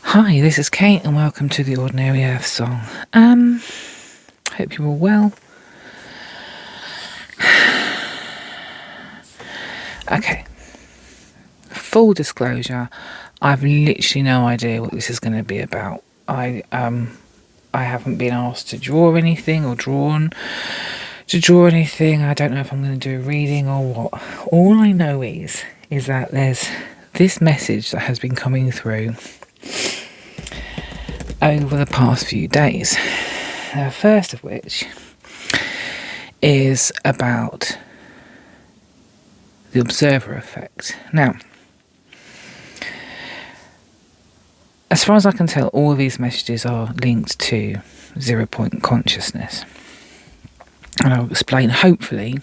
Hi, this is Kate and welcome to the Ordinary Earth Song. Hope you're all well. Okay, full disclosure, I've literally no idea what this is going to be about. I haven't been asked to draw anything or drawn to draw anything. I don't know if I'm going to do a reading or what. All I know is that there's this message that has been coming through over the past few days. First of which is about the observer effect. Now, as far as I can tell, all of these messages are linked to 0 point consciousness. And I'll explain, hopefully,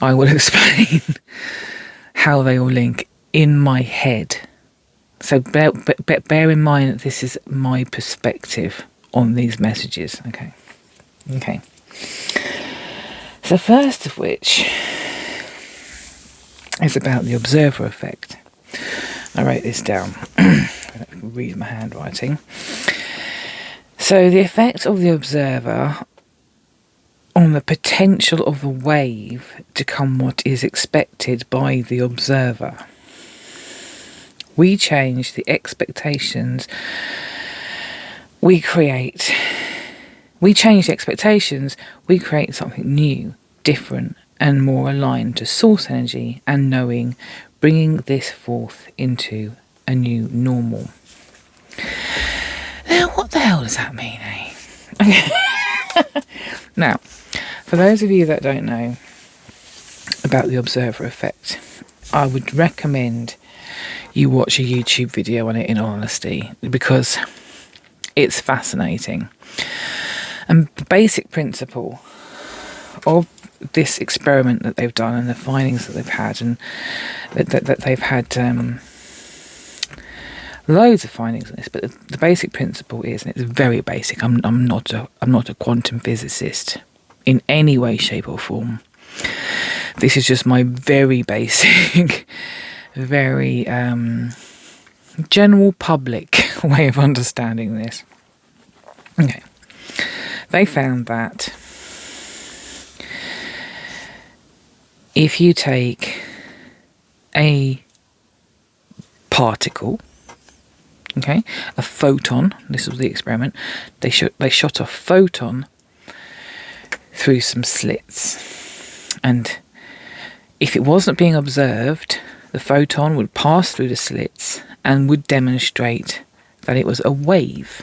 I will explain how they all link in my head. So bear in mind that this is my perspective on these messages. Okay. So first of which is about the observer effect. I wrote this down. I can read my handwriting. So the effect of the observer on the potential of the wave to become what is expected by the observer. We change the expectations we create. We change the expectations, we create something new, different, and more aligned to source energy and knowing, bringing this forth into a new normal. Now, what the hell does that mean, eh? Okay. Now, for those of you that don't know about the observer effect, I would recommend you watch a YouTube video on it, in honesty, because it's fascinating. And the basic principle of this experiment that they've done and the findings that they've had, and that they've had loads of findings on this, but the basic principle is, and it's very basic. I'm not a quantum physicist in any way, shape, or form. This is just my very basic, very general public way of understanding this. Okay. They found that if you take a particle, a photon, this was the experiment, they shot a photon through some slits, and if it wasn't being observed, the photon would pass through the slits and would demonstrate that it was a wave.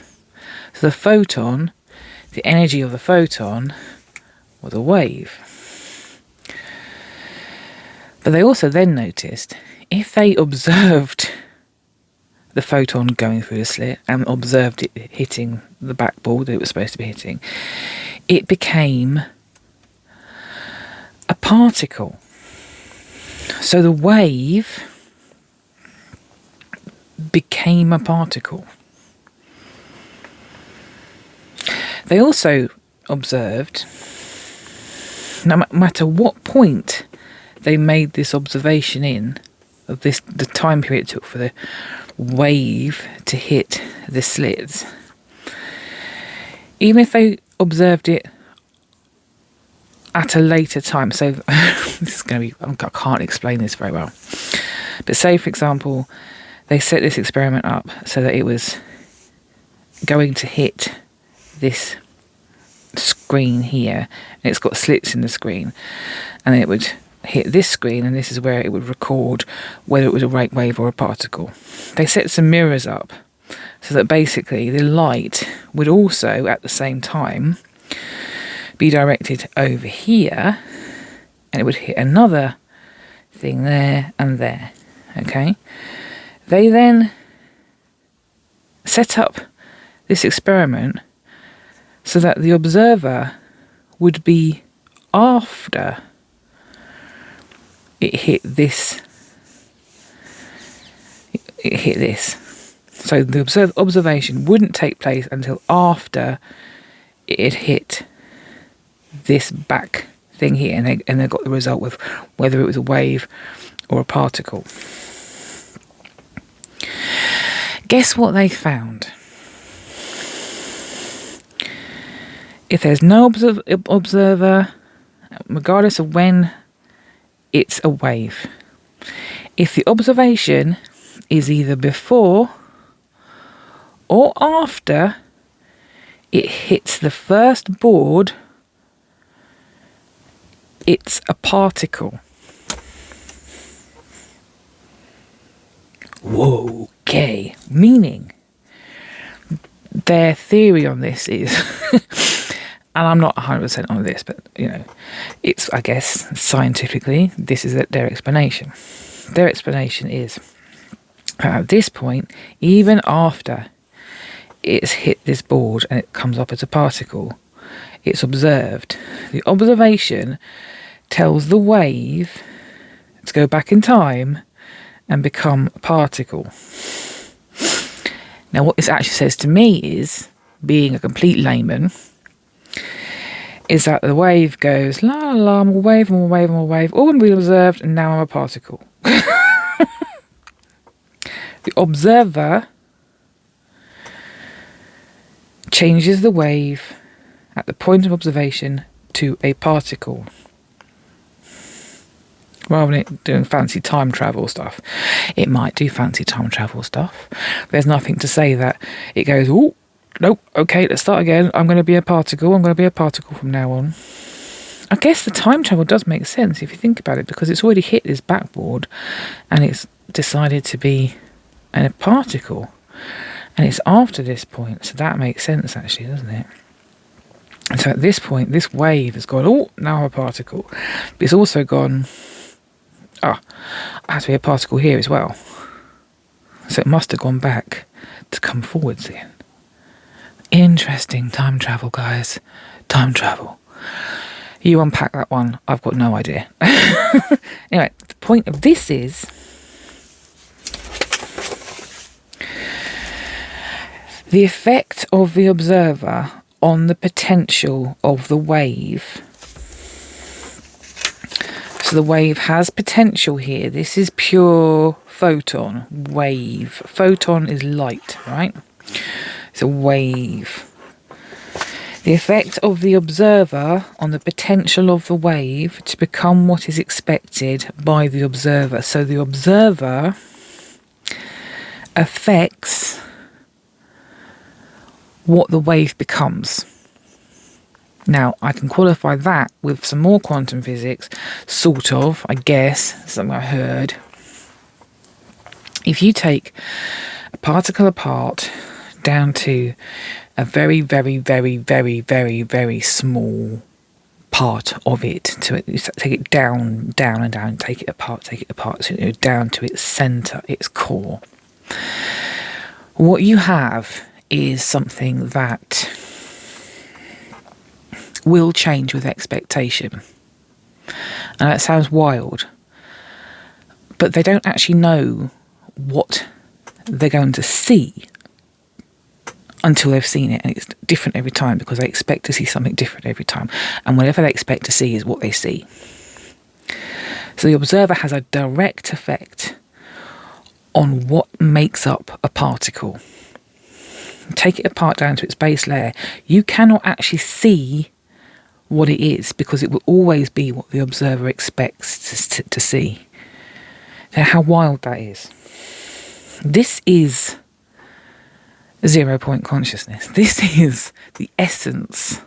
So the photon, the energy of the photon, was a wave. But they also then noticed, if they observed the photon going through the slit and observed it hitting the backboard that it was supposed to be hitting, it became a particle. So the wave became a particle. They also observed, no matter what point they made this observation in, of this, the time period it took for the wave to hit the slits, even if they observed it at a later time, so this is going to be, I can't explain this very well, but say for example they set this experiment up so that it was going to hit this screen here, and it's got slits in the screen, and it would hit this screen, and this is where it would record whether it was a wave or a particle. They set some mirrors up so that basically the light would also at the same time be directed over here, and it would hit another thing there and there. Okay, they then set up this experiment so that the observer would be after it hit this. So the observation wouldn't take place until after it hit this back thing here, and they got the result with whether it was a wave or a particle. Guess what they found? If there's no observer, regardless of when, it's a wave. If the observation is either before or after it hits the first board, it's a particle. Whoa, okay. Meaning, their theory on this is, and I'm not 100% on this, but, it's, I guess, scientifically, this is their explanation. Their explanation is, at this point, even after it's hit this board and it comes up as a particle, it's observed. The observation tells the wave to go back in time and become a particle. Now, what this actually says to me is, being a complete layman, is that the wave goes, la la la, I'm a wave, I'm a wave, I'm a wave, all going to be observed, and now I'm a particle. The observer changes the wave at the point of observation to a particle, rather than it doing fancy time travel stuff. It might do fancy time travel stuff. There's nothing to say that it goes, oh, nope, okay, let's start again. I'm going to be a particle. I'm going to be a particle from now on. I guess the time travel does make sense if you think about it, because it's already hit this backboard and it's decided to be a particle. And it's after this point, so that makes sense actually, doesn't it? And so at this point, this wave has gone, oh, now I'm a particle. But it's also gone, I have to be a particle here as well. So it must have gone back to come forwards again. Interesting time travel, guys. Time travel. You unpack that one. I've got no idea. Anyway, the point of this is, the effect of the observer on the potential of the wave. So the wave has potential here. This is pure photon, wave. Photon is light, right? It's a wave. The effect of the observer on the potential of the wave to become what is expected by the observer. So the observer affects what the wave becomes. Now, I can qualify that with some more quantum physics, sort of, I guess, something I heard. If you take a particle apart down to a very, very, very, very, very, very small part of it, to take it down, down and down, take it apart, so down to its centre, its core, what you have is something that will change with expectation. And that sounds wild, but they don't actually know what they're going to see until they've seen it, and it's different every time because they expect to see something different every time, and whatever they expect to see is what they see. So the observer has a direct effect on what makes up a particle. Take it apart down to its base layer, you cannot actually see what it is because it will always be what the observer expects to see. Now, how wild that is. This is 0 point consciousness. This is the essence.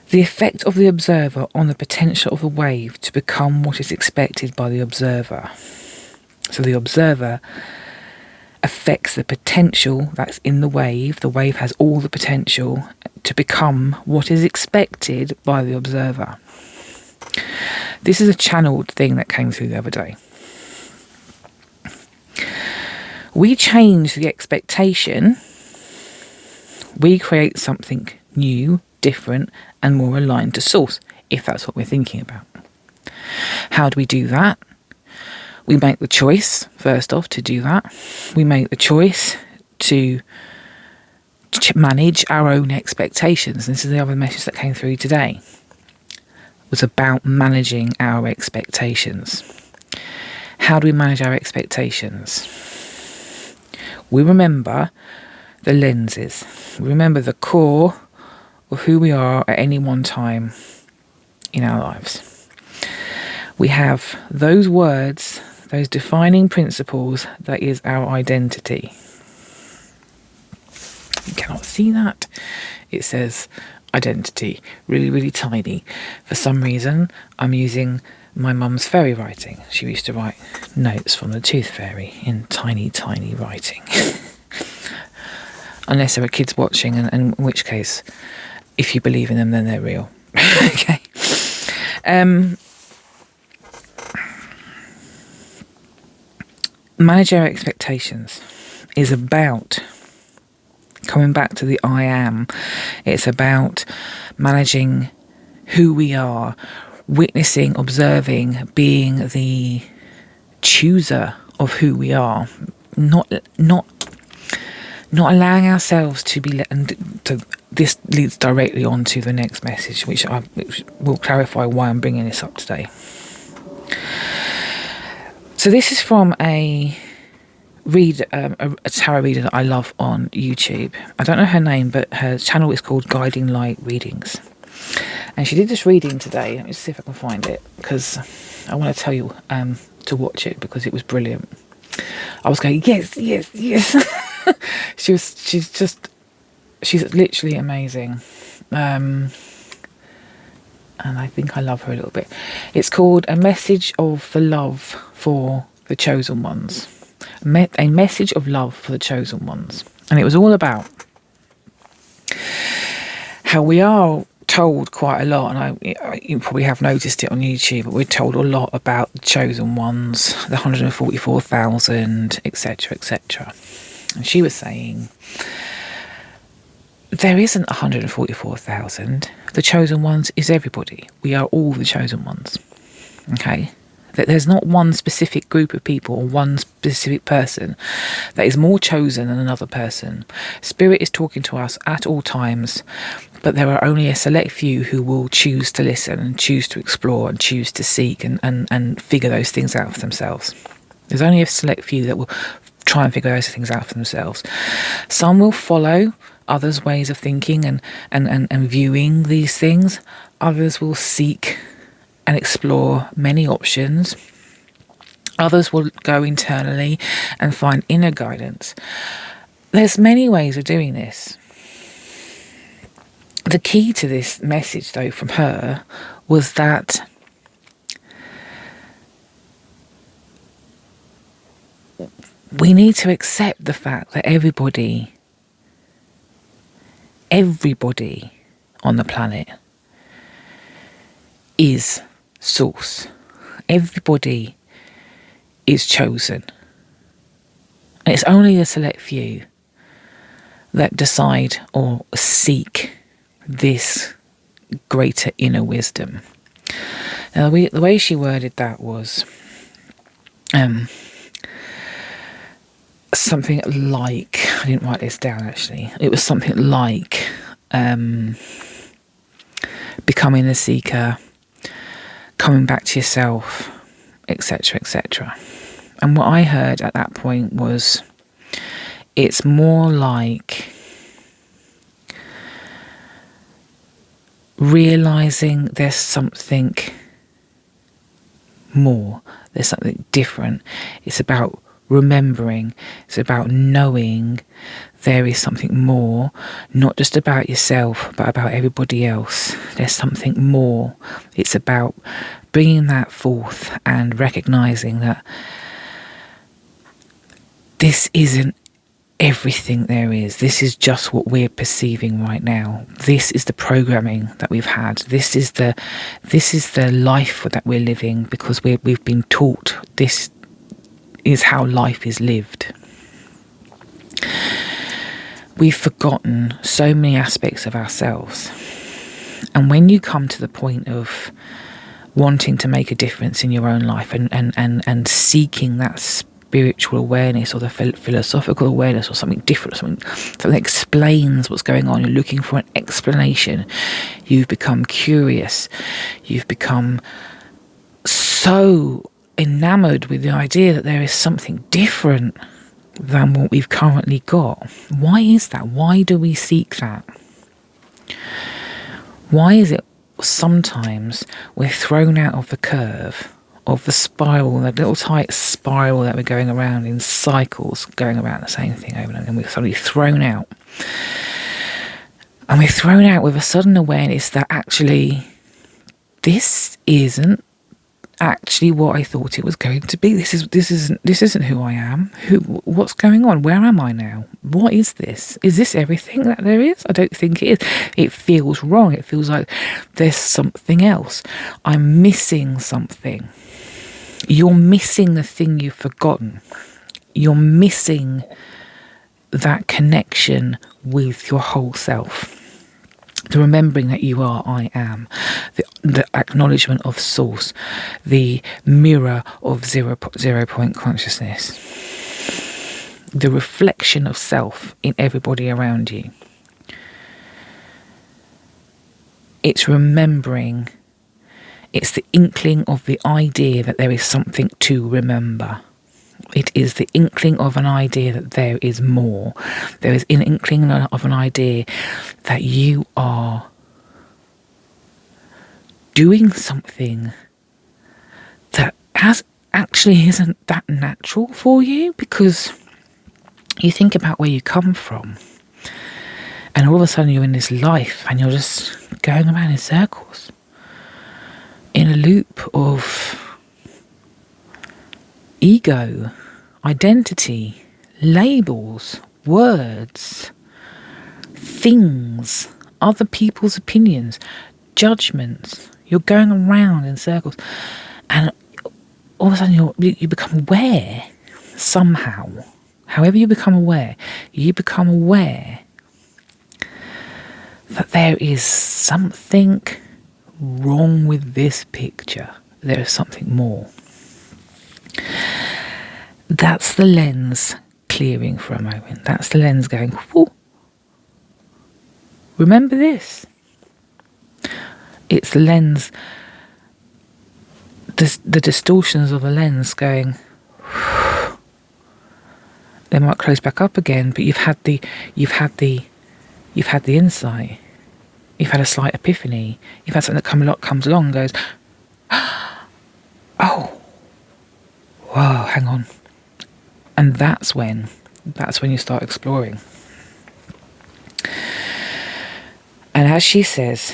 The effect of the observer on the potential of the wave to become what is expected by the observer. So the observer affects the potential that's in the wave. The wave has all the potential to become what is expected by the observer. This is a channeled thing that came through the other day. We change the expectation. We create something new, different, and more aligned to source, if that's what we're thinking about. How do we do that? We make the choice, first off, to do that. We make the choice to manage our own expectations. This is the other message that came through today. It was about managing our expectations. How do we manage our expectations? We remember the lenses. We remember the core of who we are at any one time in our lives. We have those words, those defining principles, that is our identity. You cannot see that. It says identity, really, really tiny. For some reason, I'm using my mum's fairy writing. She used to write notes from the Tooth Fairy in tiny, tiny writing. Unless there are kids watching, and in which case, if you believe in them, then they're real. Okay. Manage your expectations is about coming back to the I am. It's about managing who we are, witnessing, observing, being the chooser of who we are, not allowing ourselves to be this leads directly on to the next message, which will clarify why I'm bringing this up today. So this is from a tarot reader that I love on YouTube. I don't know her name, but her channel is called Guiding Light Readings. And she did this reading today. Let me see if I can find it, because I want to tell you to watch it, because it was brilliant. I was going, yes, yes, yes. She's literally amazing. And I think I love her a little bit. It's called A Message of the Love for the Chosen Ones. A message of love for the chosen ones. And it was all about how we are told quite a lot, and you probably have noticed it on YouTube, but we're told a lot about the chosen ones, the 144,000, etc., etc. And she was saying, there isn't 144,000. The chosen ones is everybody. We are all the chosen ones. Okay? That there's not one specific group of people or one specific person that is more chosen than another person. Spirit is talking to us at all times, but there are only a select few who will choose to listen and choose to explore and choose to seek and figure those things out for themselves. There's only a select few that will try and figure those things out for themselves. Some will follow others' ways of thinking and viewing these things. Others will seek and explore many options. Others will go internally and find inner guidance. There's many ways of doing this. The key to this message, though, from her was that we need to accept the fact that everybody on the planet is source. Everybody is chosen. And it's only a select few that decide or seek this greater inner wisdom. Now, the way she worded that was something like, I didn't write this down actually, it was something like becoming a seeker, coming back to yourself, etc., etc. And what I heard at that point was, it's more like realizing there's something more, there's something different. It's about remembering, it's about knowing there is something more, not just about yourself, but about everybody else. There's something more. It's about bringing that forth and recognizing that this isn't everything there is. This is just what we're perceiving right now. This is the programming that we've had. This is the life that we're living because we've been taught this is how life is lived. We've forgotten so many aspects of ourselves. And when you come to the point of wanting to make a difference in your own life and seeking that spiritual awareness or the philosophical awareness or something different, something that explains what's going on, you're looking for an explanation, you've become curious, you've become so enamored with the idea that there is something different than what we've currently got. Why is that? Why do we seek that? Why is it sometimes we're thrown out of the curve, of the spiral, the little tight spiral that we're going around in cycles, going around the same thing over and over, and we're suddenly thrown out. And we're thrown out with a sudden awareness that actually this isn't actually what I thought it was going to be. This isn't who I am. What's going on? Where am I now? What is this? Is this everything that there is? I don't think it is. It feels wrong. It feels like there's something else. I'm missing something. You're missing the thing you've forgotten. You're missing that connection with your whole self. The remembering that you are, I am, the acknowledgement of source, the mirror of zero point consciousness, the reflection of self in everybody around you. It's remembering, it's the inkling of the idea that there is something to remember. It is the inkling of an idea that there is more. There is an inkling of an idea that you are doing something that actually isn't that natural for you, because you think about where you come from and all of a sudden you're in this life and you're just going around in circles, in a loop of ego, identity, labels, words, things, other people's opinions, judgments. You're going around in circles, and all of a sudden you become aware somehow. However you become aware that there is something wrong with this picture. There is something more. That's the lens clearing for a moment. That's the lens going, whoo, remember this. It's the lens, the distortions of the lens going, whew. They might close back up again, but you've had the insight. You've had a slight epiphany. You've had something that comes along and goes, oh, whoa, hang on. And that's when you start exploring. And as she says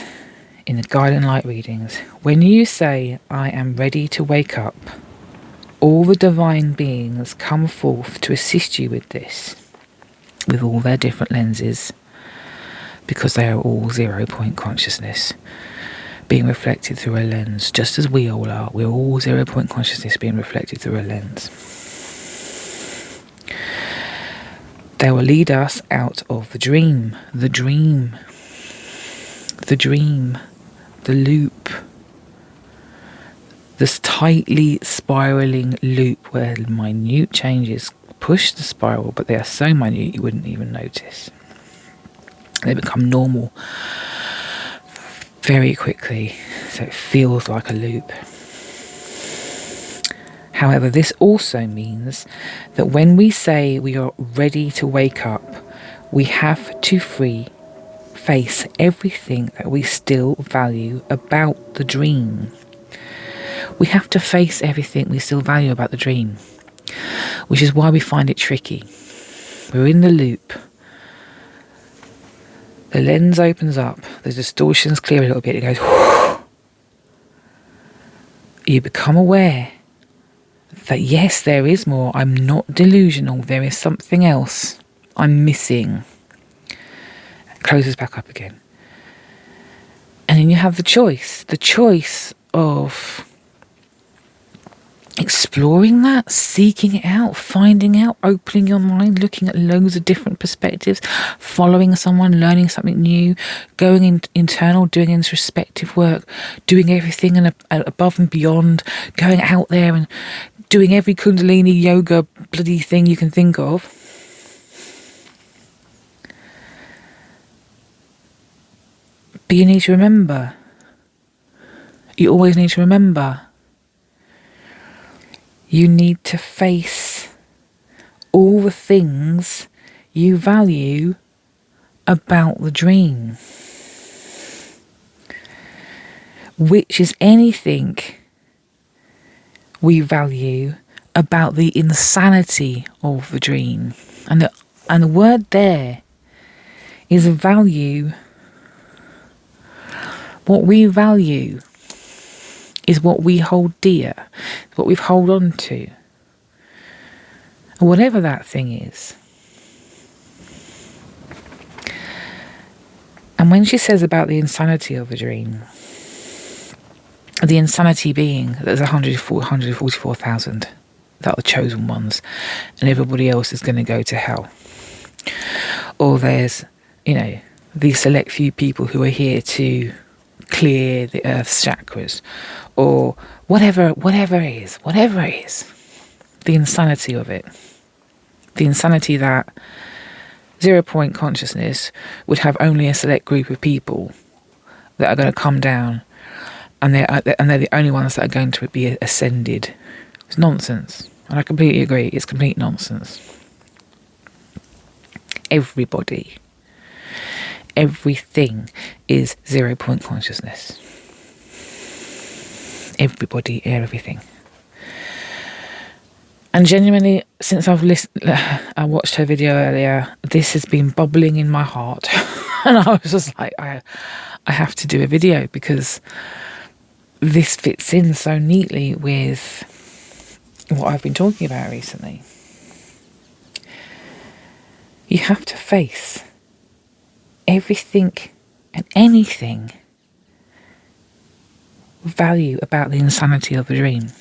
in the guiding light readings, when you say, I am ready to wake up, all the divine beings come forth to assist you with this, with all their different lenses, because they are all 0 point consciousness being reflected through a lens, just as we all are. We're all 0 point consciousness being reflected through a lens. They will lead us out of the loop, this tightly spiraling loop where minute changes push the spiral, but they are so minute you wouldn't even notice. They become normal very quickly, so it feels like a loop. However, this also means that when we say we are ready to wake up, we have to face everything that we still value about the dream. We have to face everything we still value about the dream, which is why we find it tricky. We're in the loop. The lens opens up, the distortions clear a little bit, it goes, whoosh. You become aware that yes, there is more. I'm not delusional. There is something else I'm missing. It closes back up again. And then you have the choice of exploring that, seeking it out, finding out, opening your mind, looking at loads of different perspectives, following someone, learning something new, going internal, doing introspective work, doing everything and above and beyond, going out there and doing every Kundalini yoga bloody thing you can think of. But you need to remember. You always need to remember. You need to face all the things you value about the dream, which is anything we value about the insanity of the dream. And the word there is value. What we value is what we hold dear, what we hold on to, whatever that thing is. And when she says about the insanity of the dream, the insanity being that there's 144,000 that are the chosen ones and everybody else is going to go to hell. Or there's, these select few people who are here to clear the earth's chakras, or whatever it is. The insanity of it. The insanity that 0 point consciousness would have only a select group of people that are going to come down, and they're the only ones that are going to be ascended. It's nonsense, and I completely agree. It's complete nonsense. Everybody, everything is 0 point consciousness. Everybody, everything. And genuinely, since I watched her video earlier, this has been bubbling in my heart. And I was just like, I have to do a video because this fits in so neatly with what I've been talking about recently. You have to face everything and anything value about the insanity of the dream.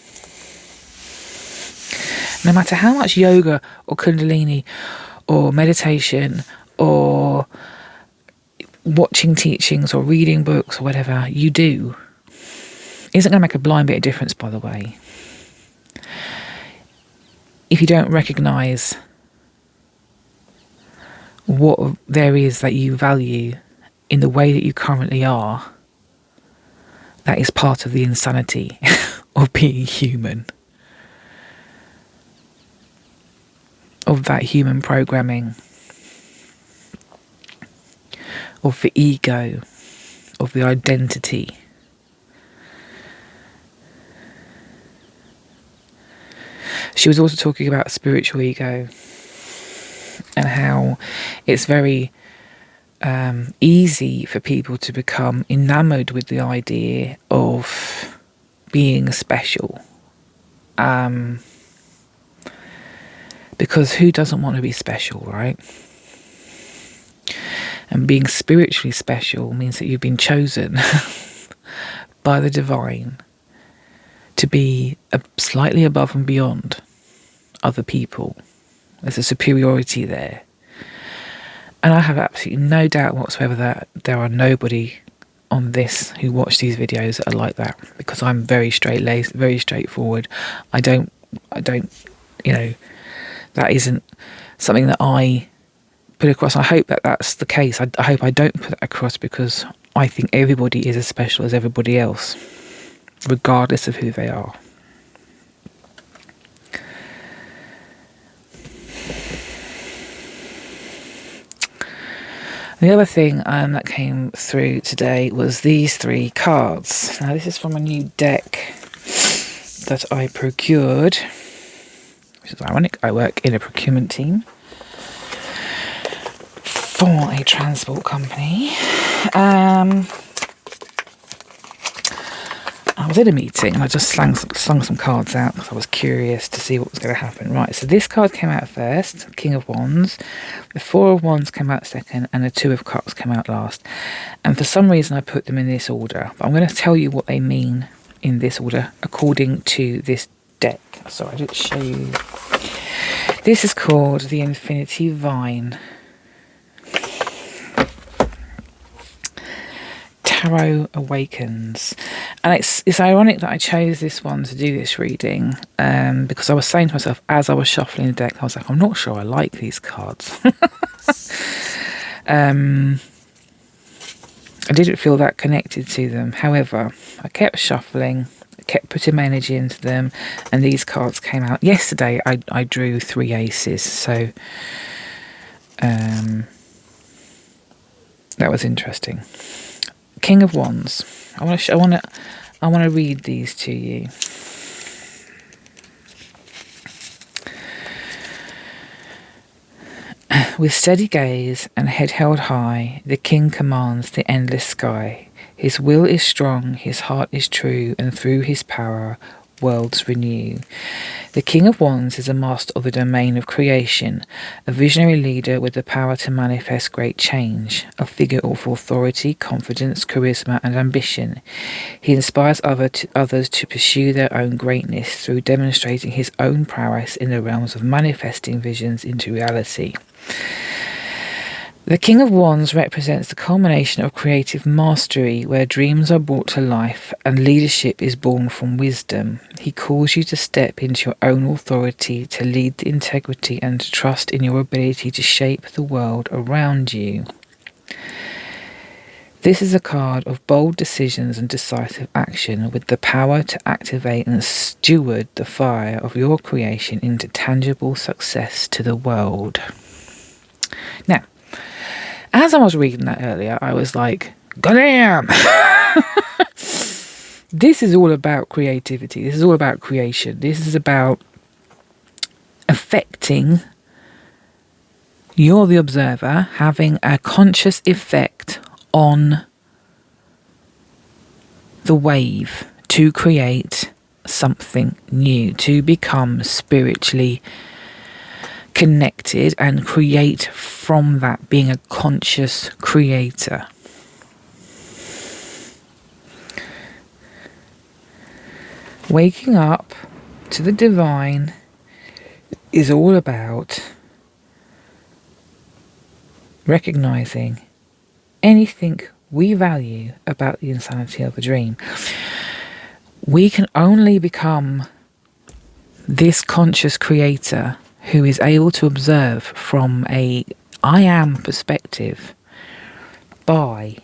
No matter how much yoga or kundalini or meditation or watching teachings or reading books or whatever you do, isn't going to make a blind bit of difference, by the way, if you don't recognise what there is that you value in the way that you currently are. That is part of the insanity of being human, of that human programming, of the ego, of the identity. She was also talking about spiritual ego and how it's very easy for people to become enamoured with the idea of being special. Because who doesn't want to be special, right? And being spiritually special means that you've been chosen by the divine to be slightly above and beyond other people. There's a superiority there. And I have absolutely no doubt whatsoever that there are nobody on this who watch these videos that are like that, because I'm very straight-laced, very straightforward. I don't, that isn't something that I put across. I hope that that's the case. I hope I don't put that across, because I think everybody is as special as everybody else, regardless of who they are. The other thing that came through today was these 3 cards. Now, this is from a new deck that I procured, which is ironic. I work in a procurement team for a transport company. I was in a meeting and I just slung some cards out because I was curious to see what was going to happen. Right, so this card came out first, King of Wands. The 4 of Wands came out second, and the 2 of Cups came out last. And for some reason I put them in this order. But I'm going to tell you what they mean in this order according to this deck. So I didn't show you. This is called the Infinity Vine Tarot Awakens. And it's ironic that I chose this one to do this reading, because I was saying to myself as I was shuffling the deck, I was like, I'm not sure I like these cards. I didn't feel that connected to them. However, I kept shuffling. kept putting my energy into them, and these cards came out. Yesterday I drew 3 aces, so that was interesting. King of Wands. I want to read these to you. With steady gaze and head held high, the king commands the endless sky. His will is strong, his heart is true, and through his power, worlds renew. The King of Wands is a master of the domain of creation, a visionary leader with the power to manifest great change, a figure of authority, confidence, charisma, and ambition. He inspires others to pursue their own greatness through demonstrating his own prowess in the realms of manifesting visions into reality. The King of Wands represents the culmination of creative mastery, where dreams are brought to life and leadership is born from wisdom. He calls you to step into your own authority, to lead the integrity, and to trust in your ability to shape the world around you. This is a card of bold decisions and decisive action, with the power to activate and steward the fire of your creation into tangible success to the world. Now, as I was reading that earlier, I was like, goddamn! This is all about creativity. This is all about creation. This is about affecting. You're the observer, having a conscious effect on the wave to create something new, to become spiritually connected and create from that, being a conscious creator. Waking up to the divine is all about recognizing anything we value about the insanity of a dream. We can only become this conscious creator who is able to observe from a I am perspective by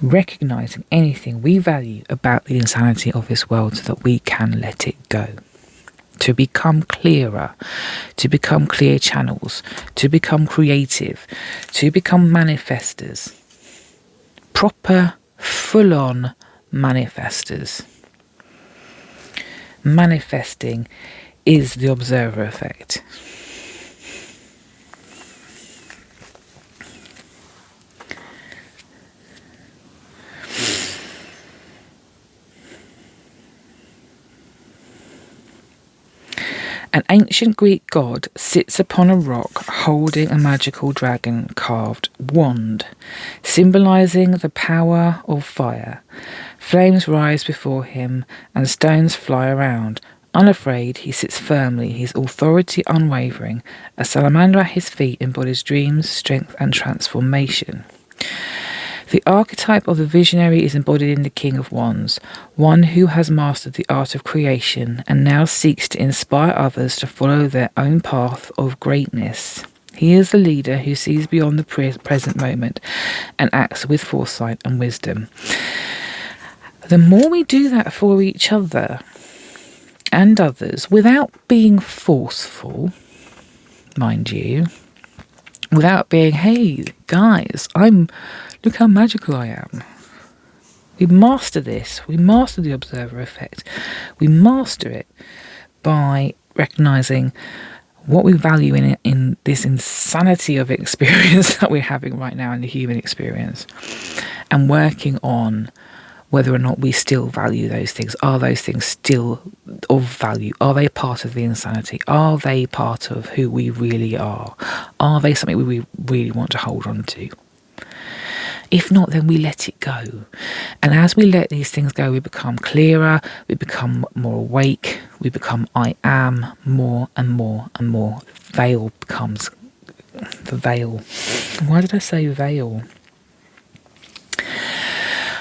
recognizing anything we value about the insanity of this world, so that we can let it go. To become clearer, to become clear channels, to become creative, to become manifestors. Proper, full-on manifestors. Manifesting is the observer effect. An ancient Greek god sits upon a rock holding a magical dragon carved wand, symbolizing the power of fire. Flames rise before him and stones fly around. Unafraid, he sits firmly, his authority unwavering. A salamander at his feet embodies dreams, strength, and transformation. The archetype of the visionary is embodied in the King of Wands, one who has mastered the art of creation and now seeks to inspire others to follow their own path of greatness. He is the leader who sees beyond the present moment and acts with foresight and wisdom. The more we do that for each other and others, without being forceful, mind you, without being, hey, guys, look how magical I am. We master this. We master the observer effect. We master it by recognizing what we value in this insanity of experience that we're having right now in the human experience, and working on whether or not we still value those things. Are those things still of value? Are they part of the insanity? Are they part of who we really are? Are they something we really want to hold on to? If not, then we let it go. And as we let these things go, we become clearer, we become more awake, we become I am more and more and more. Veil becomes the veil. Why did I say veil?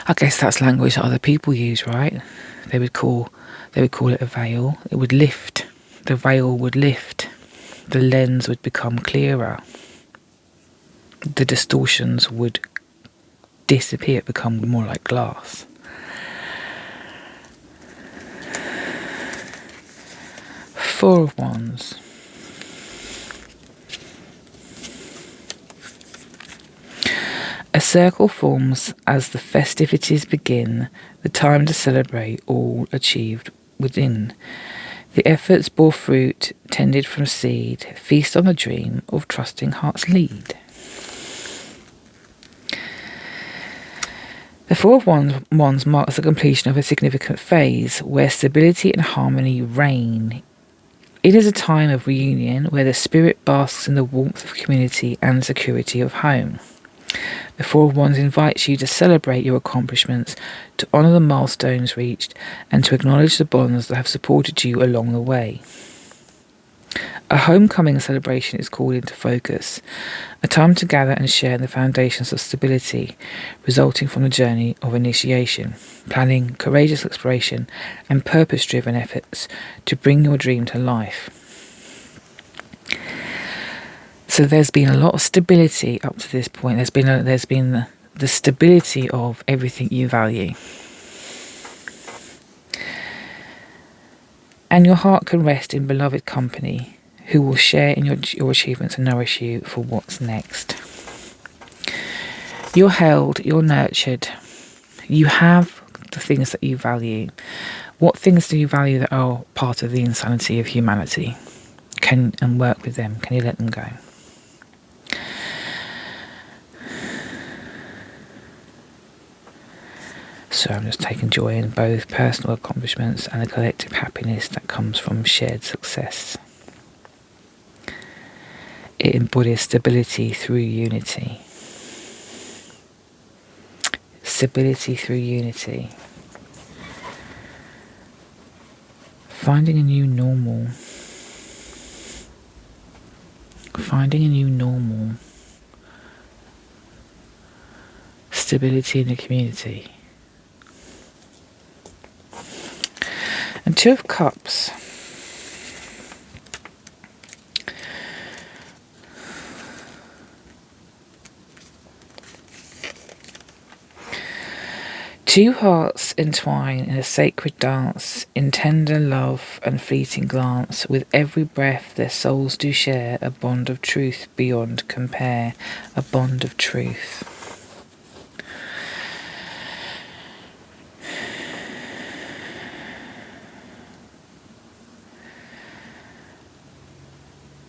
I guess that's language that other people use, right? They would call it a veil. It would lift. The veil would lift. The lens would become clearer. The distortions would disappear, become more like glass. Four of Wands. A circle forms as the festivities begin, the time to celebrate all achieved within. The efforts bore fruit, tended from seed, feast on the dream of trusting heart's lead. The Four of Wands marks the completion of a significant phase where stability and harmony reign. It is a time of reunion where the spirit basks in the warmth of community and security of home. The Four of Wands invites you to celebrate your accomplishments, to honour the milestones reached, and to acknowledge the bonds that have supported you along the way. A homecoming celebration is called into focus, a time to gather and share the foundations of stability resulting from the journey of initiation, planning, courageous exploration, and purpose-driven efforts to bring your dream to life. So there's been a lot of stability up to this point. There's been the stability of everything you value. And your heart can rest in beloved company who will share in your achievements and nourish you for what's next. You're held, you're nurtured. You have the things that you value. What things do you value that are part of the insanity of humanity? And work with them. Can you let them go? So I'm just taking joy in both personal accomplishments and the collective happiness that comes from shared success. It embodies stability through unity. Stability through unity. Finding a new normal. Finding a new normal. Stability in the community. And Two of Cups. Two hearts entwine in a sacred dance, in tender love and fleeting glance. With every breath their souls do share a bond of truth beyond compare, a bond of truth.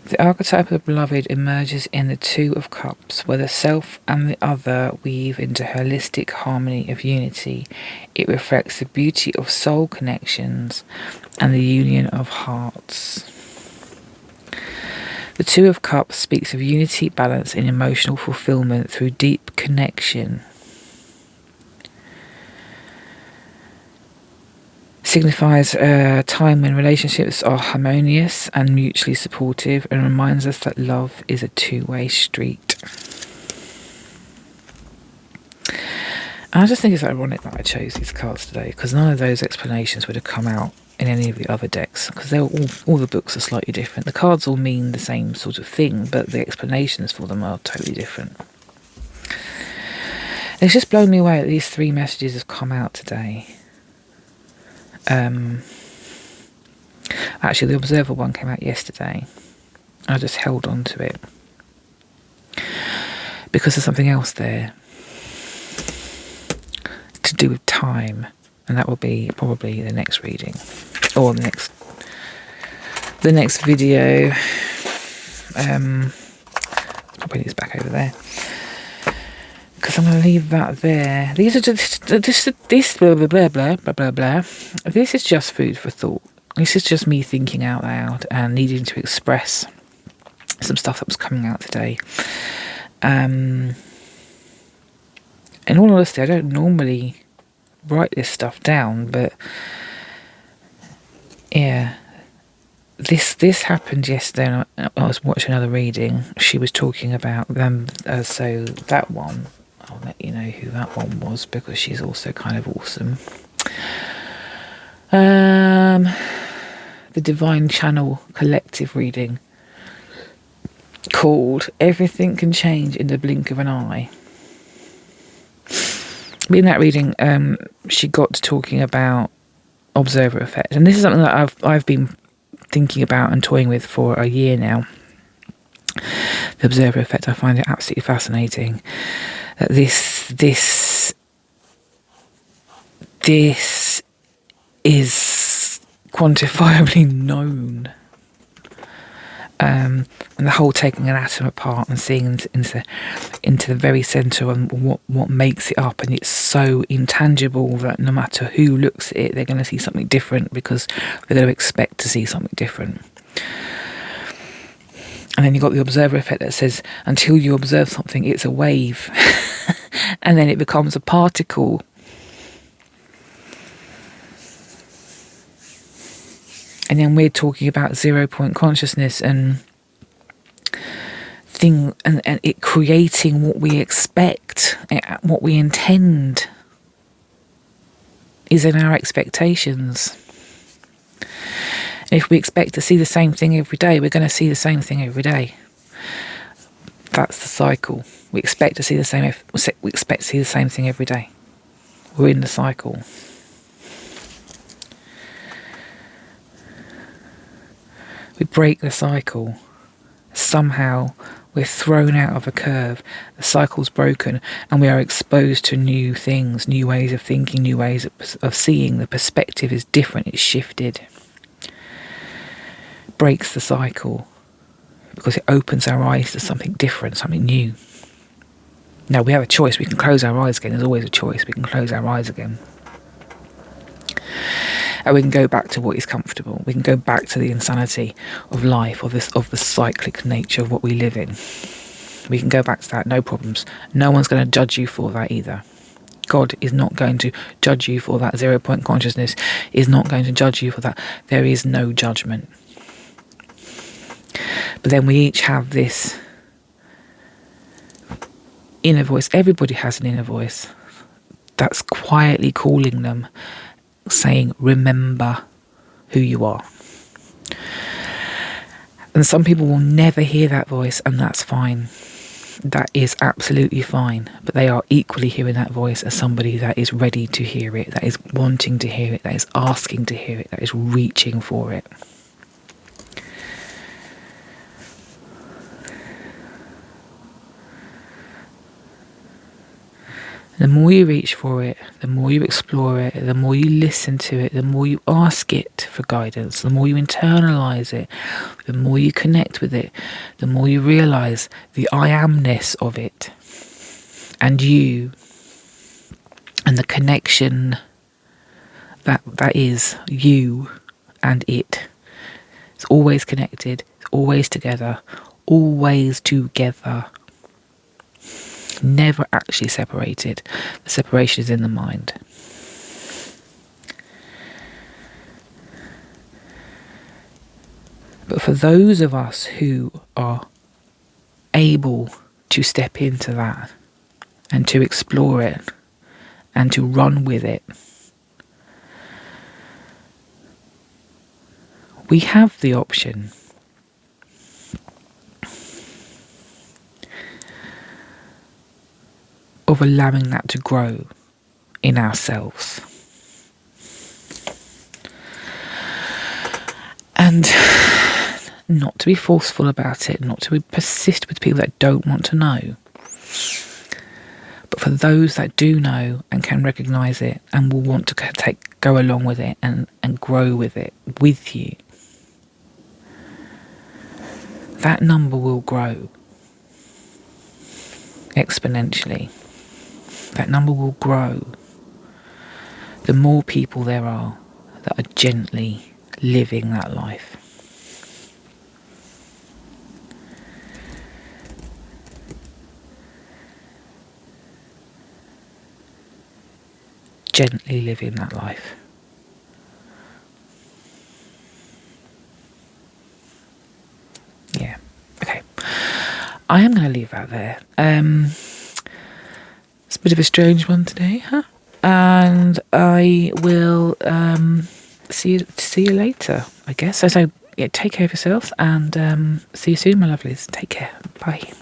The archetype of the beloved emerges in the Two of Cups, where the self and the other weave into holistic harmony of unity. It reflects the beauty of soul connections and the union of hearts. The Two of Cups speaks of unity, balance, and emotional fulfillment through deep connection. Signifies a time when relationships are harmonious and mutually supportive, and reminds us that love is a two-way street. And I just think it's ironic that I chose these cards today, because none of those explanations would have come out in any of the other decks, because they're all the books are slightly different. The cards all mean the same sort of thing, but the explanations for them are totally different. It's just blown me away that these three messages have come out today. Actually, the Observer one came out yesterday. I just held on to it because there's something else there to do with time, and that will be probably the next reading or the next video. I'll put this back over there because I'm going to leave that there. These are just this blah blah blah blah blah blah blah. This is just food for thought. This is just me thinking out loud and needing to express some stuff that was coming out today. In all honesty, I don't normally write this stuff down, but yeah, this happened yesterday. And I was watching another reading. She was talking about them. So that one, I'll let you know who that one was because she's also kind of awesome. The Divine Channel Collective reading called Everything Can Change in the Blink of an Eye. In that reading, she got to talking about observer effect, and this is something that I've been thinking about and toying with for a year now. The observer effect, I find it absolutely fascinating. That this is quantifiably known. And the whole taking an atom apart and seeing into the very centre and what makes it up, and it's so intangible that no matter who looks at it, they're going to see something different because they're going to expect to see something different. And then you've got the observer effect that says until you observe something, it's a wave, and then it becomes a particle. And then we're talking about 0 point consciousness and it creating what we expect, what we intend is in our expectations. And if we expect to see the same thing every day, we're going to see the same thing every day. That's the cycle. We expect to see the same thing every day. We're in the cycle. We break the cycle. Somehow we're thrown out of a curve. The cycle's broken and we are exposed to new things, new ways of thinking, new ways of seeing. The perspective is different, it's shifted. Breaks the cycle because it opens our eyes to something different, something new. Now we have a choice. We can close our eyes again. There's always a choice. We can close our eyes again. And we can go back to what is comfortable. We can go back to the insanity of life, of the cyclic nature of what we live in. We can go back to that, no problems. No one's going to judge you for that either. God is not going to judge you for that. 0 point consciousness is not going to judge you for that. There is no judgment. But then we each have this inner voice. Everybody has an inner voice that's quietly calling them, saying, remember who you are. And some people will never hear that voice, and that's fine. That is absolutely fine. But they are equally hearing that voice as somebody that is ready to hear it, that is wanting to hear it, that is asking to hear it, that is reaching for it. The more you reach for it, the more you explore it, the more you listen to it, the more you ask it for guidance, the more you internalize it, the more you connect with it, the more you realize the I amness of it and you and the connection that is you and it. It's always connected, it's always together, always together. Never actually separated. The separation is in the mind. But for those of us who are able to step into that and to explore it and to run with it, we have the option of allowing that to grow in ourselves. And not to be forceful about it, not to persist with people that don't want to know. But for those that do know and can recognise it and will want to go along with it and grow with it with you, that number will grow exponentially. That number will grow. The more people there are that are gently living that life. Gently living that life. Yeah. Okay. I am going to leave that there. It's a bit of a strange one today, huh? And I will see you later, I guess. So yeah, take care of yourselves and see you soon, my lovelies. Take care. Bye.